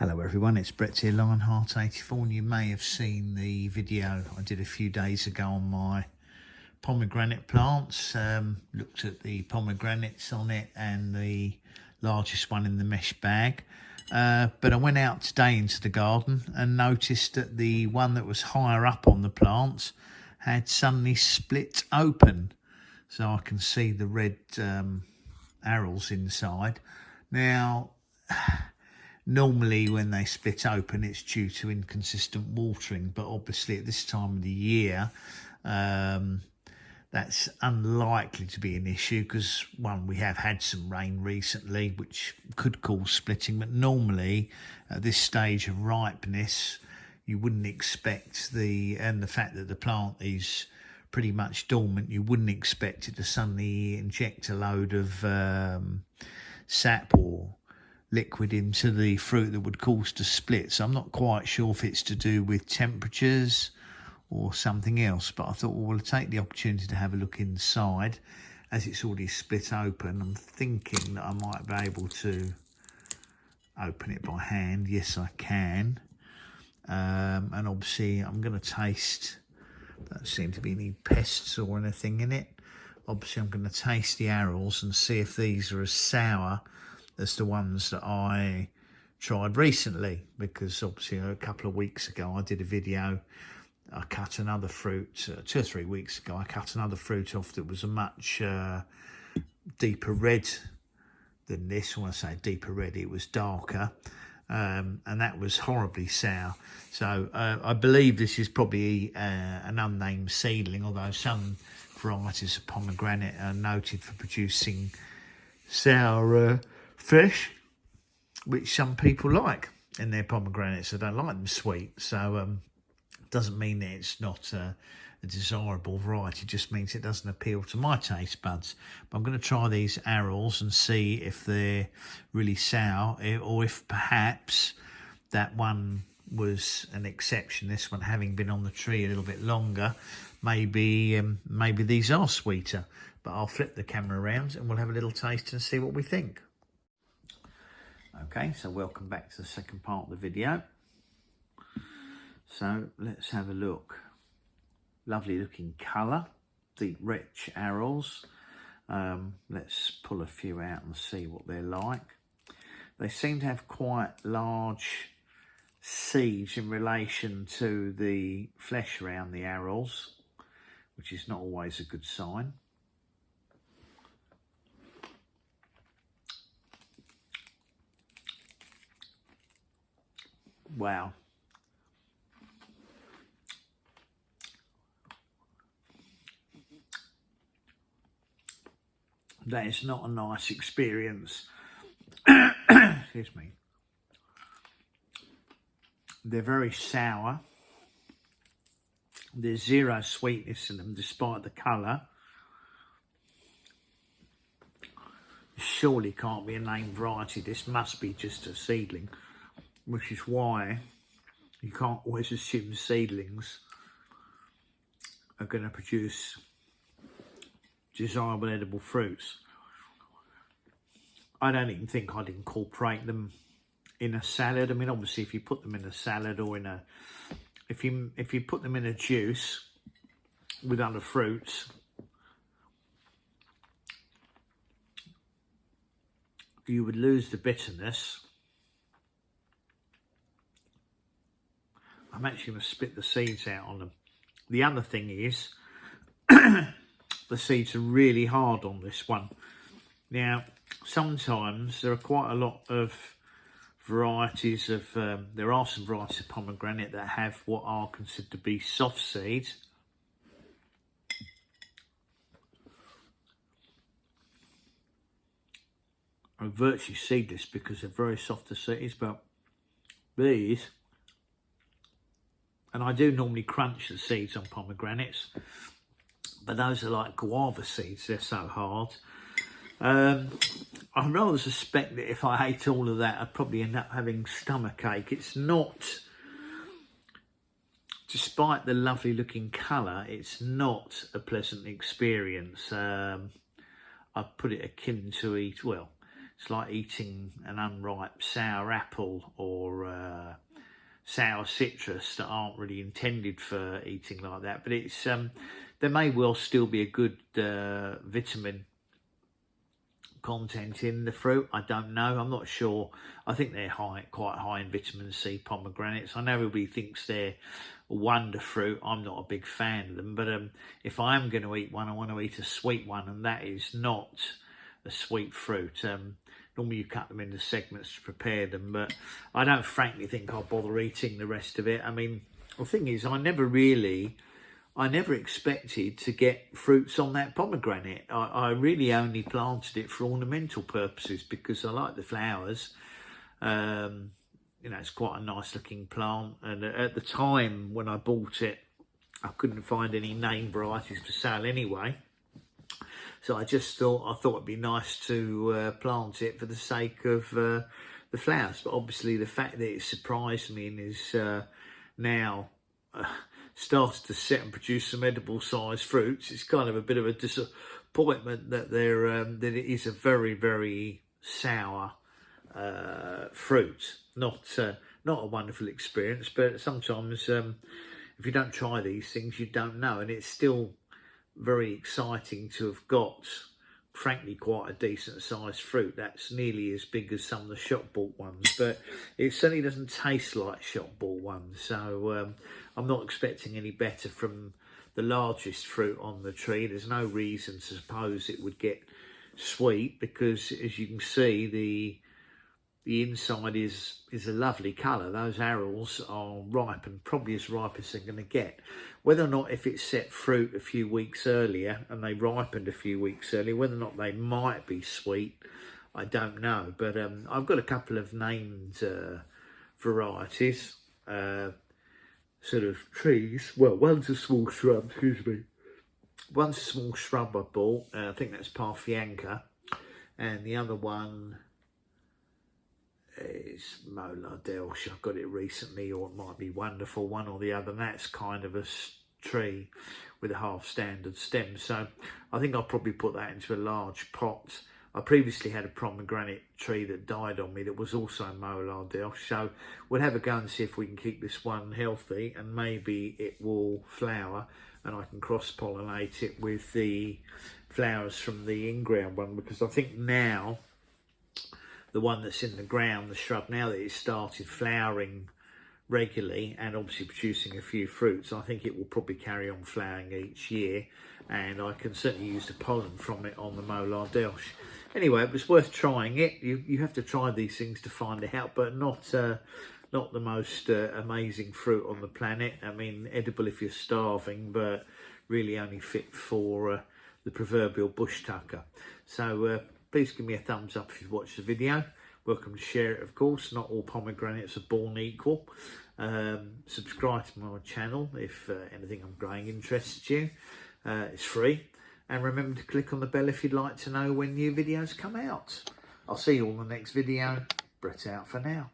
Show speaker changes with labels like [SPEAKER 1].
[SPEAKER 1] Hello everyone, it's Brett here, Lionheart84, and you may have seen the video I did a few days ago on my pomegranate plants. Looked at the pomegranates on it and the largest one in the mesh bag. But I went out today into the garden and noticed that the one that was higher up on the plants had suddenly split open. So I can see the red arils inside. Now, normally when they split open it's due to inconsistent watering, but obviously at this time of the year that's unlikely to be an issue because, one, we have had some rain recently which could cause splitting, but normally at this stage of ripeness you wouldn't expect and the fact that the plant is pretty much dormant, you wouldn't expect it to suddenly inject a load of sap or liquid into the fruit that would cause to split. So I'm not quite sure if it's to do with temperatures or something else, but I thought, well, we'll take the opportunity to have a look inside as it's already split open. I'm thinking that I might be able to open it by hand. Yes, I can. And obviously I'm going to taste, don't seem to be any pests or anything in it. Obviously I'm going to taste the arils and see if these are as sour as the ones that I tried recently, because obviously a couple of weeks ago I did a video. I cut another fruit 2 or 3 weeks ago. I cut another fruit off that was a much deeper red than this. When I say deeper red, it was darker, and that was horribly sour. So I believe this is probably an unnamed seedling, although some varieties of pomegranate are noted for producing sour fish, which some people like in their pomegranates. They don't like them sweet, so doesn't mean that it's not a desirable variety, it just means it doesn't appeal to my taste buds. But I'm going to try these arils and see if they're really sour, or if perhaps that one was an exception, this one having been on the tree a little bit longer. Maybe these are sweeter. But I'll flip the camera around and we'll have a little taste and see what we think. Okay, so welcome back to the second part of the video. So let's have a look. Lovely looking colour, deep rich arils. Let's pull a few out and see what they're like. They seem to have quite large seeds in relation to the flesh around the arils, which is not always a good sign. Wow. That is not a nice experience. Excuse me. They're very sour. There's zero sweetness in them despite the colour. Surely can't be a named variety. This must be just a seedling, which is why you can't always assume seedlings are going to produce desirable edible fruits. I don't even think I'd incorporate them in a salad. I mean, obviously if you put them in a salad or in a, if you put them in a juice with other fruits, you would lose the bitterness. I'm actually going to spit the seeds out on them. The other thing is, the seeds are really hard on this one. Now, sometimes there are quite a lot of varieties of, there are some varieties of pomegranate that have what are considered to be soft seeds. Are virtually seedless because they're very soft to seeds, but these, and I do normally crunch the seeds on pomegranates, but those are like guava seeds, they're so hard. I rather suspect that if I ate all of that, I'd probably end up having stomachache. It's not, despite the lovely looking colour, it's not a pleasant experience. I'd put it akin to well, It's like eating an unripe sour apple or sour citrus that aren't really intended for eating like that. But it's there may well still be a good vitamin content in the fruit. I don't know. I'm not sure. I think they're quite high in vitamin C, pomegranates. I know everybody thinks they're a wonder fruit. I'm not a big fan of them, but if I am going to eat one, I want to eat a sweet one, and that is not a sweet fruit. Normally you cut them into segments to prepare them, but I don't frankly think I'll bother eating the rest of it. I mean, the thing is, I never expected to get fruits on that pomegranate. I really only planted it for ornamental purposes because I like the flowers. You know, it's quite a nice looking plant. And at the time when I bought it, I couldn't find any name varieties for sale anyway. So I just thought it'd be nice to plant it for the sake of the flowers. But obviously the fact that it surprised me and is now started to set and produce some edible sized fruits, it's kind of a bit of a disappointment that that it is a very, very sour fruit. Not a wonderful experience, but sometimes if you don't try these things, you don't know. And it's still very exciting to have got, frankly, quite a decent sized fruit that's nearly as big as some of the shop bought ones, but it certainly doesn't taste like shop bought ones. So I'm not expecting any better from the largest fruit on the tree. There's no reason to suppose it would get sweet because, as you can see, the inside is a lovely colour. Those arils are ripe and probably as ripe as they're going to get. Whether or not, if it set fruit a few weeks earlier and they ripened a few weeks earlier, whether or not they might be sweet, I don't know. But I've got a couple of named varieties, sort of trees. Well, one's a small shrub, excuse me. One's a small shrub I bought. I think that's Parfianca. And the other one is Molar Delsh. I got it recently, or it might be Wonderful, one or the other, and that's kind of a tree with a half standard stem. So I think I'll probably put that into a large pot. I previously had a pomegranate tree that died on me that was also Molar Delsh, so we'll have a go and see if we can keep this one healthy, and maybe it will flower and I can cross-pollinate it with the flowers from the in-ground one, because I think now the one that's in the ground, the shrub, now that it's started flowering regularly and obviously producing a few fruits, I think it will probably carry on flowering each year, and I can certainly use the pollen from it on the Molar Delsh. Anyway, it was worth trying it. You have to try these things to find out, but not the most amazing fruit on the planet. I mean, edible if you're starving, but really only fit for the proverbial bush tucker. So please give me a thumbs up if you've watched the video. Welcome to share it, of course. Not all pomegranates are born equal. Subscribe to my channel if anything I'm growing interests you. It's free. And remember to click on the bell if you'd like to know when new videos come out. I'll see you all in the next video. Brett out for now.